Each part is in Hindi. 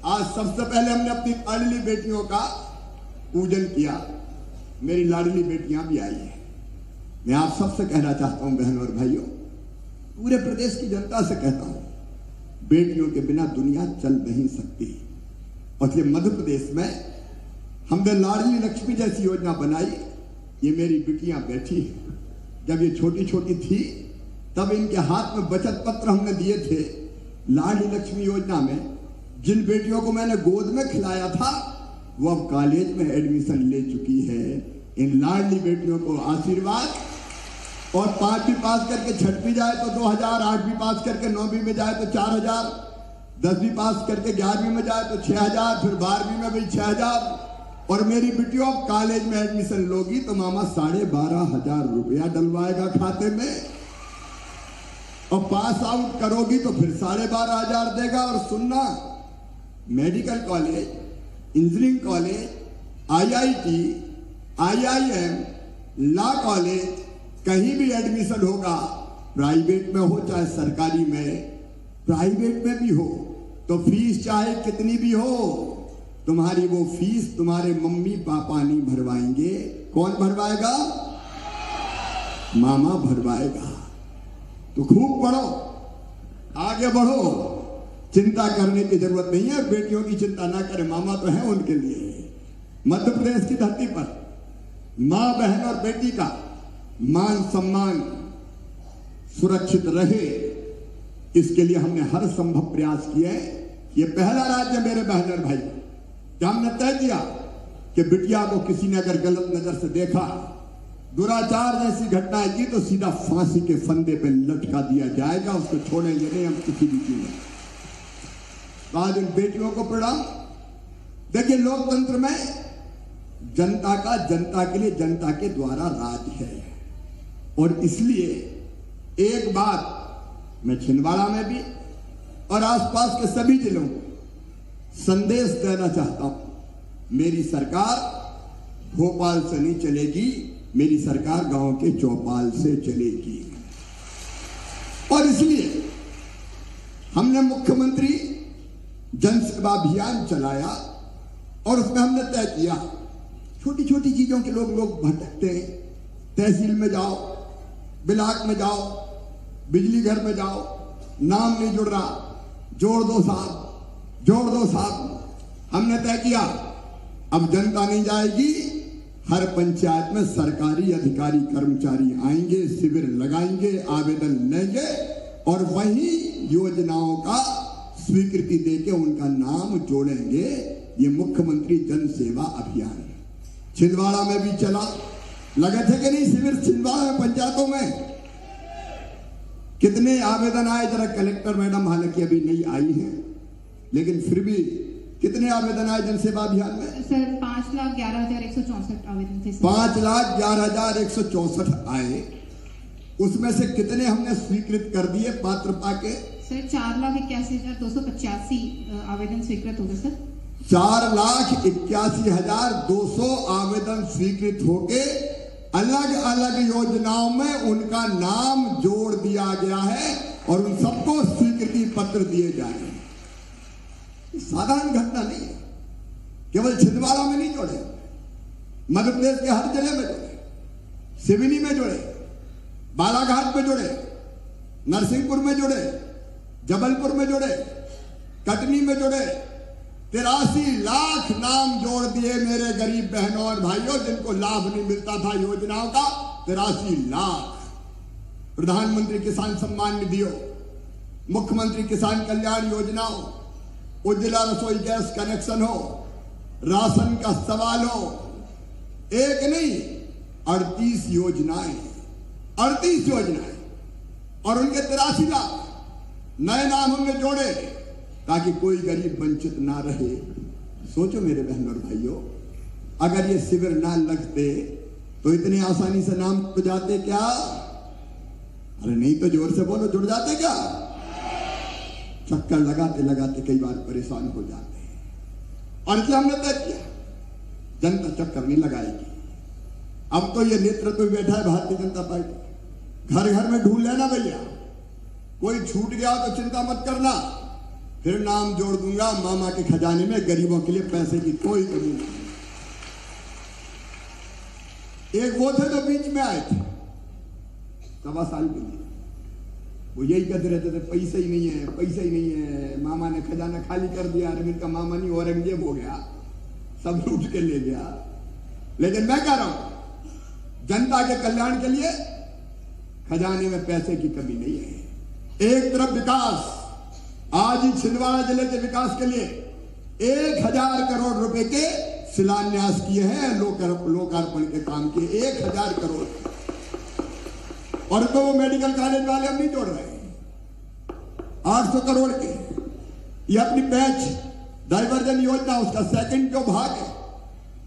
आज सबसे पहले हमने अपनी लाडली बेटियों का पूजन किया। मेरी लाडली बेटियां भी आई हैं। मैं आप सबसे कहना चाहता हूं बहनों और भाइयों, पूरे प्रदेश की जनता से कहता हूं, बेटियों के बिना दुनिया चल नहीं सकती। और ये मध्य प्रदेश में हमने लाडली लक्ष्मी जैसी योजना बनाई। ये मेरी बिटियां बैठी हैं। जब ये छोटी छोटी थी तब इनके हाथ में बचत पत्र हमने दिए थे। लाडली लक्ष्मी योजना में जिन बेटियों को मैंने गोद में खिलाया था वो अब कॉलेज में एडमिशन ले चुकी है। इन लाडली बेटियों को आशीर्वाद। और 5वीं पास करके 6वीं जाए तो 2000, 8वीं पास करके 9वीं में जाए तो 4000, 10वीं पास करके 11वीं में जाए तो 6000, फिर 12वीं में भी 6000। और मेरी बेटियों अब कॉलेज में एडमिशन लोगी तो मामा 12,500 रुपया डलवाएगा खाते में। और पास आउट करोगी तो फिर 12,500 देगा। और सुनना, medical college, engineering college, IIT, IIM, law college, कहीं भी एडमिशन होगा, प्राइवेट में हो चाहे सरकारी में, प्राइवेट में भी हो तो फीस चाहे कितनी भी हो, तुम्हारी वो फीस तुम्हारे मम्मी पापा नहीं भरवाएंगे। कौन भरवाएगा? मामा भरवाएगा। तो खूब पढ़ो, आगे बढ़ो, चिंता करने की जरूरत नहीं है। बेटियों की चिंता ना करें, मामा तो है उनके लिए। मध्य प्रदेश की धरती पर मां, बहन और बेटी का मान सम्मान सुरक्षित रहे, इसके लिए हमने हर संभव प्रयास किए। ये पहला राज्य मेरे बहन और भाई जहां हमने तय किया कि बिटिया को किसी ने अगर गलत नजर से देखा, दुराचार जैसी घटनाएं की तो सीधा फांसी के फंदे पे लटका दिया जाएगा। उसको छोड़ेंगे नहीं हम किसी भी चीज में। आज इन बेटियों को प्रणाम। देखिए, लोकतंत्र में जनता का जनता के लिए, जनता के द्वारा राज है। और इसलिए एक बात मैं छिंदवाड़ा में भी और आसपास के सभी जिलों को संदेश देना चाहता हूं। मेरी सरकार भोपाल से नहीं चलेगी, मेरी सरकार गांव के चौपाल से चलेगी। और इसलिए हमने मुख्यमंत्री जन सेवा अभियान चलाया और उसमें हमने तय किया, छोटी छोटी चीजों के लोग भटकते हैं। तहसील में जाओ, ब्लॉक में जाओ, बिजली घर में जाओ, नाम नहीं जुड़ रहा, जोड़ दो साहब, जोड़ दो साहब। हमने तय किया अब जनता नहीं जाएगी, हर पंचायत में सरकारी अधिकारी कर्मचारी आएंगे, शिविर लगाएंगे, आवेदन लेंगे और वही योजनाओं का स्वीकृति देके उनका नाम जोड़ेंगे। ये मुख्यमंत्री जन सेवा अभियान छिंदवाड़ा में भी चला। लगे थे कि नहीं शिविर छिंदवाड़ा में, पंचायतों में कितने आवेदन आए? जरा कलेक्टर मैडम हालांकि अभी नहीं आई हैं, लेकिन फिर भी कितने आवेदन आए जन सेवा अभियान में? सर 5,11,164 आवेदन थे। 5,11,164 आए। उसमें से कितने हमने स्वीकृत कर दिए पात्र पाके? सर 4,81,285 आवेदन स्वीकृत हो गए सर। 4,81,200 आवेदन स्वीकृत होके अलग अलग योजनाओं में उनका नाम जोड़ दिया गया है और उन सबको स्वीकृति पत्र दिए जाएंगे। साधारण घटना नहीं है। केवल छिंदवाड़ा में नहीं जोड़े, मध्य प्रदेश के हर जिले में जोड़े, सिवनी में जोड़े, बालाघाट में जोड़े, नरसिंहपुर में जोड़े, जबलपुर में जोड़े, कटनी में जोड़े। 83 लाख नाम जोड़ दिए मेरे गरीब बहनों और भाइयों जिनको लाभ नहीं मिलता था योजनाओं का। 83 लाख। प्रधानमंत्री किसान सम्मान निधि हो, मुख्यमंत्री किसान कल्याण योजना हो, उज्ज्वला रसोई गैस कनेक्शन हो, राशन का सवाल हो, एक नहीं 38 योजनाएं, 38 योजनाएं और उनके 83 लाख नए नाम हमने जोड़े ताकि कोई गरीब वंचित ना रहे। सोचो मेरे बहनों और भाइयों, अगर ये शिविर ना लगते तो इतनी आसानी से नाम जुड़ जाते क्या? अरे नहीं तो जोर से बोलो, जुड़ जाते क्या? चक्कर लगाते लगाते कई बार परेशान हो जाते हैं। और इसलिए हमने तय किया जनता चक्कर नहीं लगाएगी। अब तो ये नेतृत्व में बैठा है भारतीय जनता पार्टी, घर घर में ढूंढ लेना भैया। कोई छूट गया तो चिंता मत करना, फिर नाम जोड़ दूंगा मामा के खजाने में, गरीबों के लिए पैसे की कोई कमी नहीं। एक वो थे जो बीच में आए थे 1.25 साल के लिए, वो यही कहते रहते थे पैसा ही नहीं है, पैसा ही नहीं है, मामा ने खजाना खाली कर दिया। अरविंद का मामा नहीं औरंगजेब हो गया, सब लूट के ले गया। लेकिन मैं कह रहा हूं जनता के कल्याण के लिए खजाने में पैसे की कमी नहीं है। एक तरफ विकास, आज ही छिंदवाड़ा जिले के विकास के लिए 1000 करोड़ रुपए के शिलान्यास किए हैं, लोकार्पण के काम किए 1000 करोड़। और तो वो मेडिकल कॉलेज वाले हम नहीं जोड़ रहे हैं 800 करोड़ के। ये अपनी पैच डाइवर्जन योजना, उसका सेकंड जो भाग है,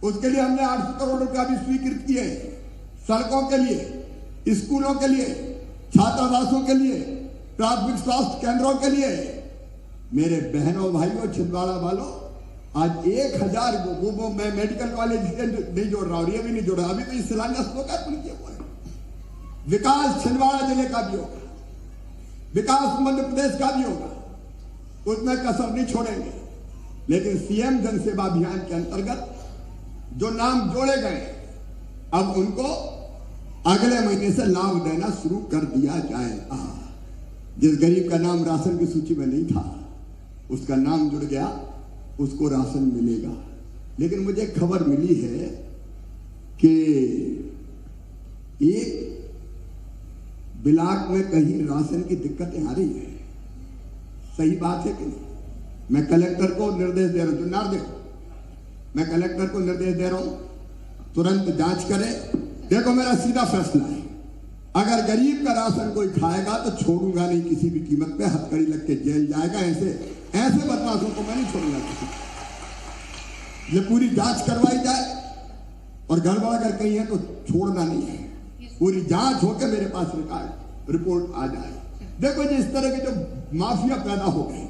उसके लिए हमने 800 करोड़ रुपया भी स्वीकृत किए हैं। सड़कों के लिए, स्कूलों के लिए, छात्रावासों के लिए, प्राथमिक स्वास्थ्य केंद्रों के लिए। मेरे बहनों भाइयों छिंदवाड़ा वालों, आज 1000 वो मैं मेडिकल कॉलेज नहीं जोड़ रहा और ये भी नहीं जोड़ रहा, अभी तो इस शिलान्यास लोकार्पण किया हुआ है। विकास छिंदवाड़ा जिले का भी होगा, विकास मध्य प्रदेश का भी होगा, उसमें कसर नहीं छोड़ेंगे। लेकिन सीएम जन सेवा अभियान के अंतर्गत जो नाम जोड़े गए, अब उनको अगले महीने से लाभ देना शुरू कर दिया जाएगा। जिस गरीब का नाम राशन की सूची में नहीं था, उसका नाम जुड़ गया, उसको राशन मिलेगा। लेकिन मुझे खबर मिली है कि एक ब्लॉक में कहीं राशन की दिक्कतें आ रही है। सही बात है कि नहीं? मैं कलेक्टर को निर्देश दे रहा हूं, जुन्नार देखो, मैं कलेक्टर को निर्देश दे रहा हूं तुरंत जांच करे। देखो मेरा सीधा फैसला है, अगर गरीब का राशन कोई खाएगा तो छोड़ूंगा नहीं किसी भी कीमत पे, हथकड़ी लग के जेल जाएगा। ऐसे बदमाशों को मैं नहीं छोड़ूंगा किसी। ये पूरी जांच करवाई जाए और गड़बड़ अगर कहीं है तो छोड़ना नहीं है। पूरी जांच होकर मेरे पास रिपोर्ट आ जाए। देखो जी, इस तरह के जो माफिया पैदा हो गए,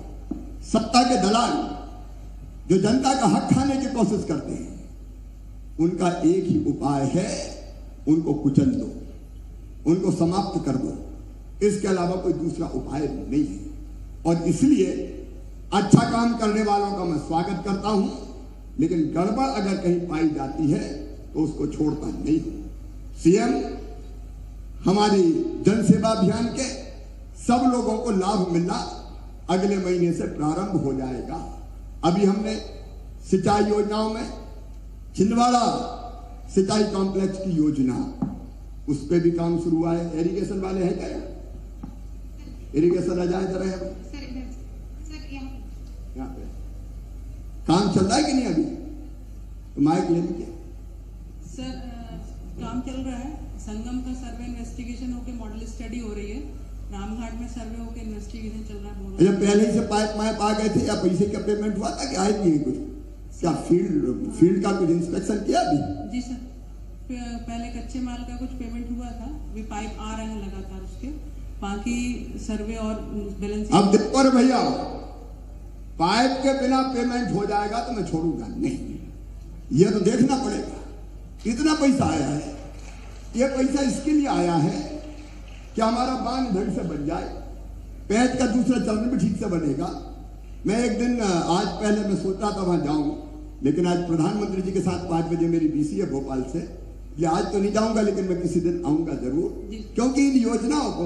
सत्ता के दलाल जो जनता का हक खाने की कोशिश करते हैं, उनका एक ही उपाय है, उनको कुचल दो, उनको समाप्त कर दो। इसके अलावा कोई दूसरा उपाय नहीं है। और इसलिए अच्छा काम करने वालों का मैं स्वागत करता हूं, लेकिन गड़बड़ अगर कहीं पाई जाती है तो उसको छोड़ता नहीं हूं। सीएम हमारी जन सेवा अभियान के सब लोगों को लाभ मिलना अगले महीने से प्रारंभ हो जाएगा। अभी हमने सिंचाई योजनाओं में छिंदवाड़ा सिंचाई कॉम्प्लेक्स की योजना, उस पर भी काम शुरू हुआ है। इरिगेशन वाले हैं क्या? इरिगेशन आ जाए जरा यहाँ पे काम चल रहा है कि नहीं? अभी तो माइक ले लीजिए सर। काम चल रहा है। संगम का सर्वे इन्वेस्टिगेशन होके मॉडल स्टडी हो रही है। रामघाट में सर्वे होके इन्वेस्टिगेशन चल रहा है। अच्छा, पहले ही से पाइप आ गए थे या पैसे का पेमेंट हुआ था कि आए नहीं? कुछ क्या फील्ड का कुछ इंस्पेक्शन किया अभी? जी सर, पहले कच्चे माल का कुछ पेमेंट हुआ था, अभी पाइप आ रहे हैं लगातार उसके, बाकी सर्वे और बैलेंस। अब देखो रे भैया, पाइप के बिना पेमेंट हो जाएगा तो मैं छोड़ूंगा नहीं। ये तो देखना पड़ेगा। इतना पैसा आया है, ये पैसा इसके लिए आया है कि हमारा बांध ढंग से बन जाए, पैच का दूसरा चरण भी ठीक से बनेगा। मैं एक दिन आज पहले मैं सोच रहा था वहां जाऊं, लेकिन आज प्रधानमंत्री जी के साथ 5 बजे मेरी बीसी है भोपाल से, ये आज तो नहीं जाऊंगा, लेकिन मैं किसी दिन आऊंगा जरूर, क्योंकि इन योजनाओं को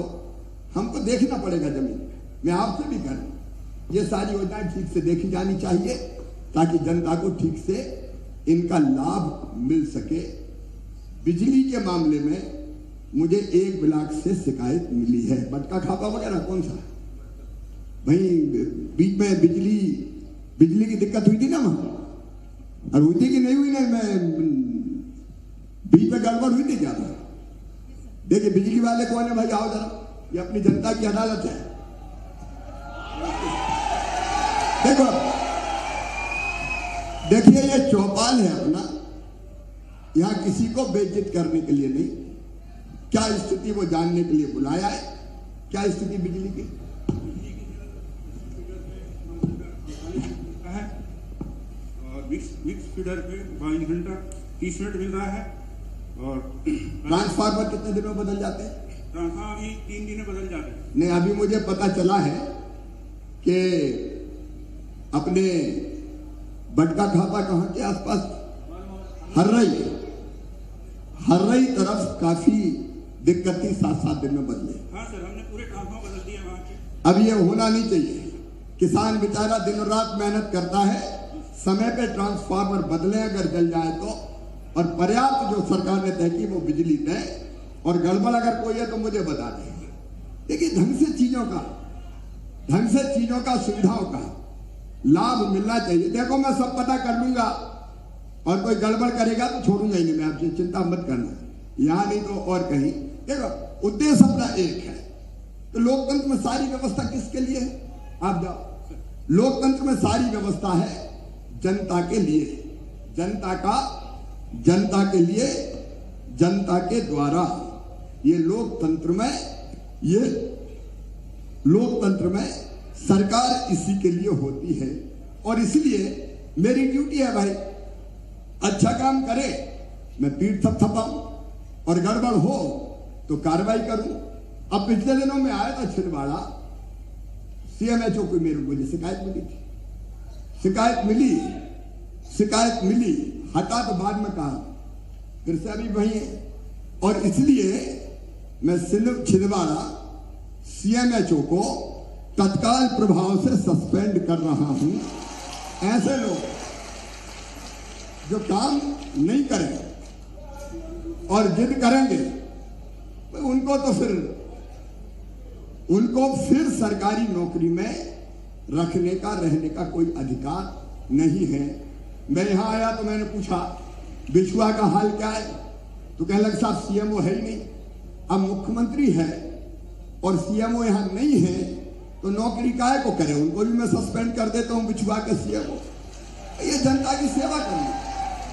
हमको देखना पड़ेगा जमीन में। मैं आपसे भी कह रहा हूं, ये सारी योजनाएं ठीक से देखी जानी चाहिए ताकि जनता को ठीक से इनका लाभ मिल सके। बिजली के मामले में मुझे एक ब्लॉक से शिकायत मिली है, बटका खापा वगैरह कौन सा भाई, बीच में बिजली की दिक्कत हुई थी ना वहां, और हुई थी कि नहीं हुई? नहीं, मैं बीच में गड़बड़ हुई थी क्या? देखिए बिजली वाले कौन है भाई? आओ जरा, ये अपनी जनता की अदालत है। देखिए ये चौपाल है अपना, यहां किसी को बेइज्जत करने के लिए नहीं, क्या स्थिति वो जानने के लिए बुलाया है। क्या स्थिति बिजली की? मिक्स फीडर पे 22 घंटा 30 मिनट मिल रहा है। और ट्रांसफार्मर कितने दिनों में बदल जाते हैं? ट्रांसफार्मर 3 दिन में बदल जाते हैं। नहीं, अभी मुझे पता चला है कि अपने बटका खापा कहाँ के आसपास हर्रई तरफ काफी दिक्कत थी, 7-7 दिन में बदले। हाँ सर, हमने पूरे ट्रांसफॉर्मर बदल दिया वहाँ के। अब ये होना नहीं चाहिए। किसान बेचारा दिन रात मेहनत करता है, समय पे ट्रांसफार्मर बदले अगर जल जाए तो, और पर्याप्त जो सरकार ने तय की वो बिजली दे, और गड़बड़ अगर कोई है तो मुझे बता दें। देखिए, ढंग से चीजों का सुविधाओं का लाभ मिलना चाहिए। देखो, मैं सब पता कर लूंगा और कोई गड़बड़ करेगा तो छोड़ूंगा ही नहीं मैं, आपसे चिंता मत करना, यहां नहीं तो और कहीं। देखो, उद्देश्य अपना एक है। तो लोकतंत्र में सारी व्यवस्था किसके लिए है? आप जाओ, लोकतंत्र में सारी व्यवस्था है जनता के लिए, जनता के लिए, जनता के द्वारा। ये लोकतंत्र में सरकार इसी के लिए होती है, और इसलिए मेरी ड्यूटी है भाई, अच्छा काम करे मैं पीठ थपथपाऊं, और गड़बड़ हो तो कार्रवाई करूं। अब पिछले दिनों में आया था छिंदवाड़ा, CMHO को मेरे मुझे शिकायत मिली, हटा तो बाद में कहा, फिर से अभी वही है। और इसलिए मैं छिंदवाड़ा CMHO को तत्काल प्रभाव से सस्पेंड कर रहा हूं। ऐसे लोग जो काम नहीं करेंगे और जिद करेंगे उनको फिर सरकारी नौकरी में रहने का कोई अधिकार नहीं है। मैं यहां आया तो मैंने पूछा बिछुआ का हाल क्या है, तो कहने लगे साहब CMO है ही नहीं। अब मुख्यमंत्री है और CMO यहां नहीं है तो नौकरी काहे को करे, उनको भी मैं सस्पेंड कर देता हूं बिछुआ के CMO। ये जनता की सेवा